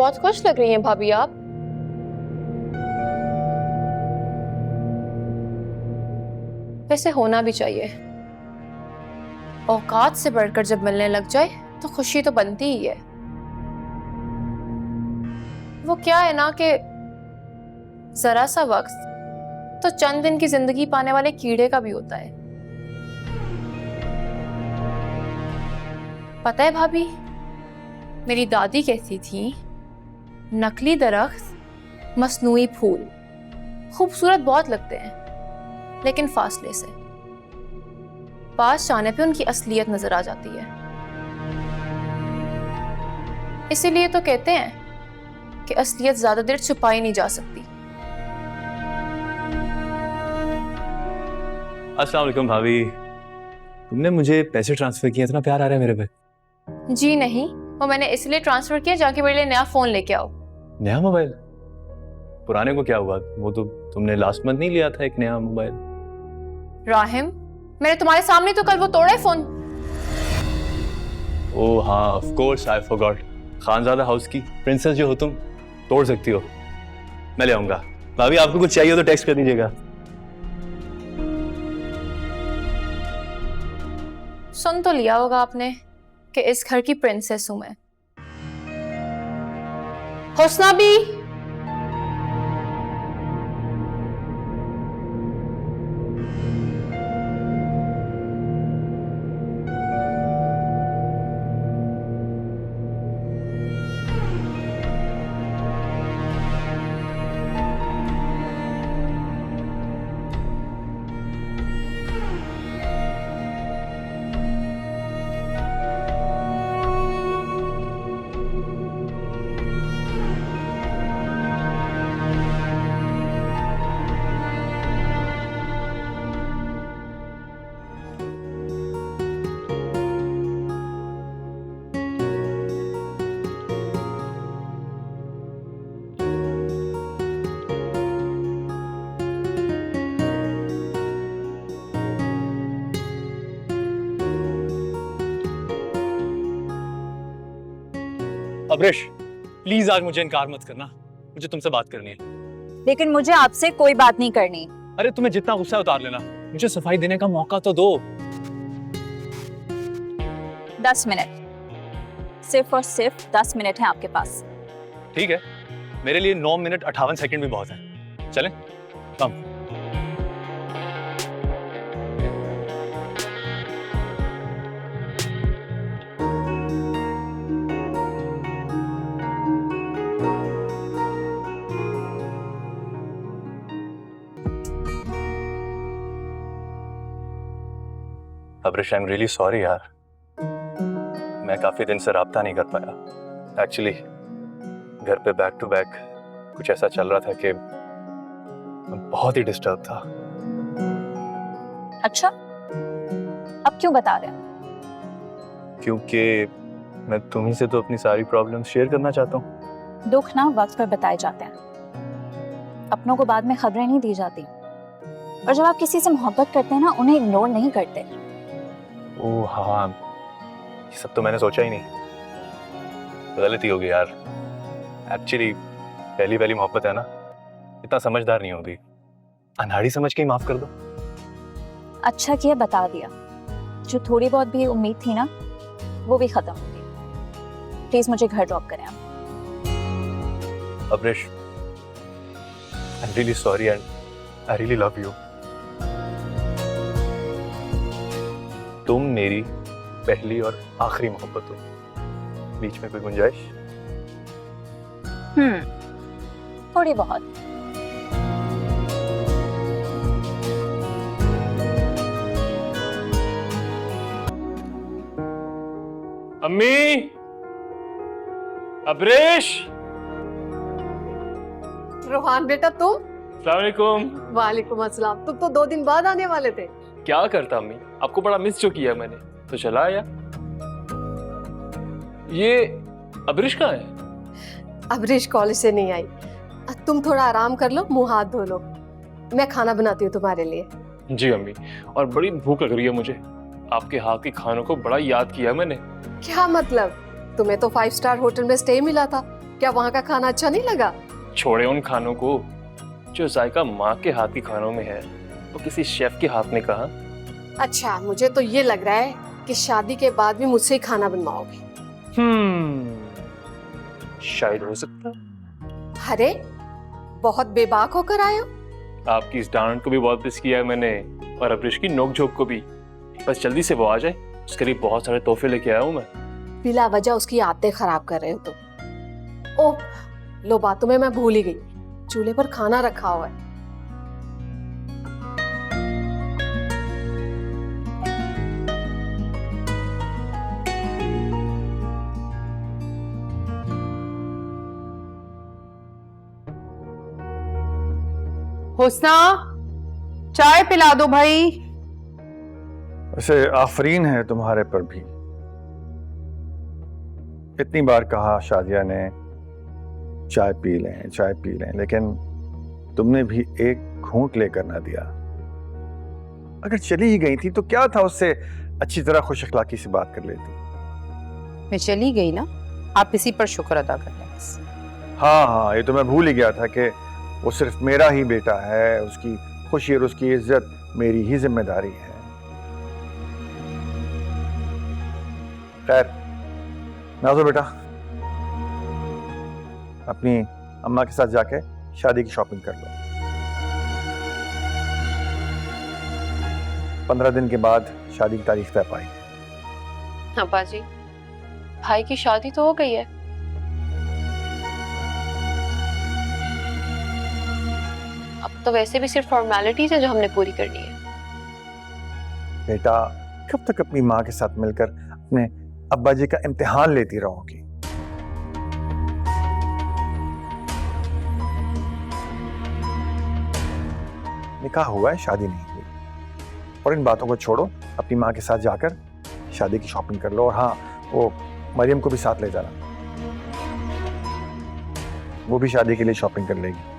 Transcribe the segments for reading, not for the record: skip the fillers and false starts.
बहुत खुश लग रही हैं भाभी आप। वैसे होना भी चाहिए, औकात से बढ़कर जब मिलने लग जाए तो खुशी तो बनती ही है। वो क्या है ना कि जरा सा वक्त तो चंद दिन की जिंदगी पाने वाले कीड़े का भी होता है। पता है भाभी, मेरी दादी कहती थी नकली दरख्त मसनूई फूल खूबसूरत बहुत लगते हैं, लेकिन फासले से पास जाने पे उनकी असलियत नजर आ जाती है। इसीलिए तो कहते हैं कि असलियत ज्यादा देर छुपाई नहीं जा सकती। अस्सलाम वालेकुम भाभी, तुमने मुझे पैसे ट्रांसफर किए, इतना प्यार आ रहा है मेरे पे। जी नहीं, वो मैंने इसलिए ट्रांसफर किया जाके मेरे लिए नया फोन लेके आओ। नया मोबाइल? पुराने को क्या हुआ? वो तो तुमने लास्ट मंथ नहीं लिया था एक नया मोबाइल। राहिम, मैंने तुम्हारे सामने तो कल वो तोड़ा है फोन। ओह हाँ, of course I forgot. Khanzada house की प्रिंसेस जो हो तुम, तोड़ सकती हो। मैं ले आऊंगा। भाभी आपको कुछ चाहिए तो टेक्स्ट कर दीजिएगा। सुन तो लिया होगा आपने कि इस घर की प्रिंसेस हूं मैं। हुस्ना भी। अब्रिश, प्लीज आज मुझे इनकार मत करना, मुझे तुमसे बात करनी है। लेकिन मुझे आपसे कोई बात नहीं करनी। अरे तुम्हें जितना गुस्सा है उतार लेना, मुझे सफाई देने का मौका तो दो। 10 मिनट, सिर्फ और सिर्फ 10 मिनट है आपके पास। ठीक है, मेरे लिए 9 मिनट 58 सेकंड भी बहुत है। चलें? कम। अब्रिश, आई एम रियली सॉरी यार, मैं काफी दिन से राब्ता नहीं कर पाया। एक्चुअली घर पे बैक टू बैक कुछ ऐसा चल रहा था कि मैं बहुत ही डिस्टर्ब था। अच्छा, अब क्यों बता रहे हैं? क्योंकि मैं तुम्ही से तो अपनी सारी प्रॉब्लम्स शेयर करना चाहता हूँ। दुख ना वक्त पर बताए जाते हैं, अपनों को बाद में खबरें नहीं दी जाती। और जब आप किसी से मोहब्बत करते हैं ना, उन्हें इग्नोर नहीं करते। ओह हाँ, ये सब तो मैंने सोचा ही नहीं। गलती हो गई यार। एक्चुअली पहली पहली मोहब्बत है ना, इतना समझदार नहीं होगी, अनहाड़ी समझ के ही माफ कर दो। अच्छा किया बता दिया, जो थोड़ी बहुत भी उम्मीद थी ना, वो भी खत्म हो गई। प्लीज मुझे घर ड्रॉप करें आप। Abrish, I am really sorry and I really love you. तुम मेरी पहली और आखिरी मोहब्बत हो, बीच में कोई गुंजाइश? थोड़ी बहुत। अम्मी, अब्रेश। रोहान बेटा तुम? अस्सलाम वालेकुम। वालेकुम अस्सलाम। तुम तो 2 दिन बाद आने वाले थे। क्या करता अम्मी, आपको बड़ा मिस जो किया मैंने, तो चला आया। ये अब्रिश कहाँ है? अब्रिश कॉलेज से नहीं आई। तुम थोड़ा आराम कर लो, मुंह हाथ धो लो, मैं खाना बनाती हूँ तुम्हारे लिए। जी अम्मी, और बड़ी भूख लग रही है मुझे। आपके हाथ के खानों को बड़ा याद किया मैंने। क्या मतलब? तुम्हें तो 5 स्टार होटल में स्टे मिला था, क्या वहाँ का खाना अच्छा नहीं लगा? छोड़े उन खानों को, जो जायका माँ के हाथ के खानों में है वो किसी शेफ के हाथ में कहाँ। अच्छा, मुझे तो ये लग रहा है कि शादी के बाद भी मुझसे ही खाना बनवाओगे। शायद हो सकता है। अरे बहुत बेबाक होकर आए हो। आपकी इस डांट को भी बहुत मिस किया है मैंने, और अब्रिश की नोक झोंक को भी। बस जल्दी से वो आ जाए, उसके लिए बहुत सारे तोहफे लेके आया हूँ मैं। बिला वजह उसकी आदतें खराब कर रहे हो तुम। ओह, लो बातों में मैं भूल ही गई, चूल्हे पर खाना रखा हुआ है। हुस्ना, चाय पिला दो भाई। वैसे आफरीन है तुम्हारे पर भी। इतनी बार कहा शादिया ने चाय पी लें चाय पी लें, लेकिन तुमने भी एक घूंट लेकर ना दिया। अगर चली ही गई थी तो क्या था, उससे अच्छी तरह खुश अखलाकी से बात कर लेती। मैं चली गई ना, आप इसी पर शुक्र अदा कर लें बस। हाँ हाँ, ये तो मैं भूल ही गया था कि वो सिर्फ मेरा ही बेटा है, उसकी खुशी और उसकी इज्जत मेरी ही जिम्मेदारी है। खैर नाज़ो बेटा, अपनी अम्मा के साथ जाके शादी की शॉपिंग कर लो। 15 दिन के बाद शादी की तारीख तय पाई। अब्बा जी, भाई की शादी तो हो गई है। अब तो वैसे भी सिर्फ फॉर्मेलिटीज है जो हमने पूरी करनी है। बेटा, कब तक अपनी माँ के साथ मिलकर अपने अब्बा जी का इम्तिहान लेती रहोगी? निकाह हुआ है, शादी नहीं हुई। और इन बातों को छोड़ो, अपनी माँ के साथ जाकर शादी की शॉपिंग कर लो। और हाँ, वो मरियम को भी साथ ले जाना, वो भी शादी के लिए शॉपिंग कर लेगी।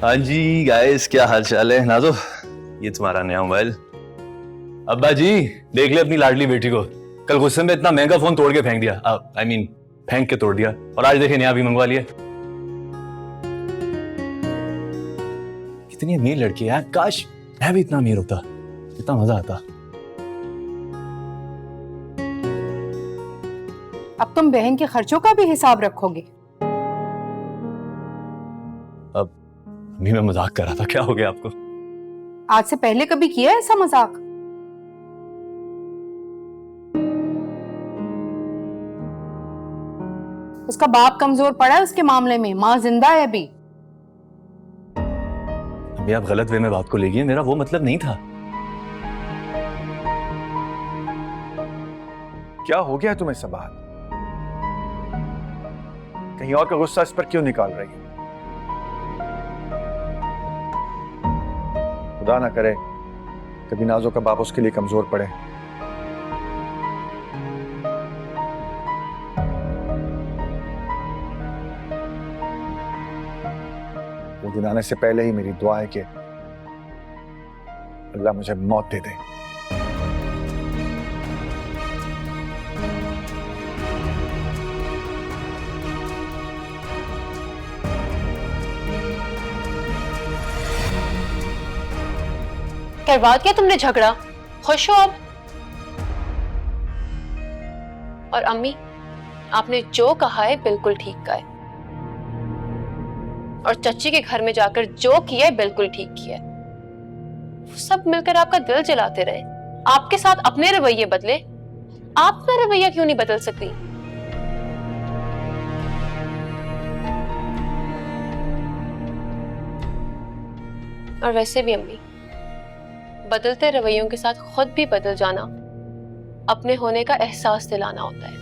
हाँ जी गाइस, क्या हाल चाल है? नाज़ो, ये तुम्हारा नया मोबाइल। अब्बा जी, देख ले अपनी लाडली बेटी को। कल गुस्से में इतना महंगा फोन तोड़ के फेंक दिया, आई मीन फेंक के तोड़ दिया, और आज देखे नया भी मंगवा लिया। कितनी अमीर लड़की है, काश मैं भी इतना अमीर होता, कितना मजा आता। अब तुम बहन के खर्चों का भी हिसाब रखोगे? अब अभी मैं मजाक कर रहा था, क्या हो गया आपको? आज से पहले कभी किया है ऐसा मजाक? उसका बाप कमजोर पड़ा है उसके मामले में, माँ जिंदा है अभी। अभी आप गलत वे में बात को ले गई, मेरा वो मतलब नहीं था। क्या हो गया तुम्हें सबात? कहीं और का गुस्सा इस पर क्यों निकाल रही हो? खुदा ना करे कभी नाजो का बाप उसके लिए कमजोर पड़े। वो दिन आने से पहले ही मेरी दुआ है कि अल्लाह मुझे मौत दे दे। करवा दिया तुमने झगड़ा, खुश हो अब? और अम्मी, आपने जो कहा है बिल्कुल ठीक कहा है, और चच्ची के घर में जाकर जो किया है बिल्कुल ठीक किया है। सब मिलकर आपका दिल जलाते रहे, आपके साथ अपने रवैये बदले, आप अपना रवैया क्यों नहीं बदल सकती? और वैसे भी अम्मी, बदलते रवैयों के साथ खुद भी बदल जाना अपने होने का एहसास दिलाना होता है।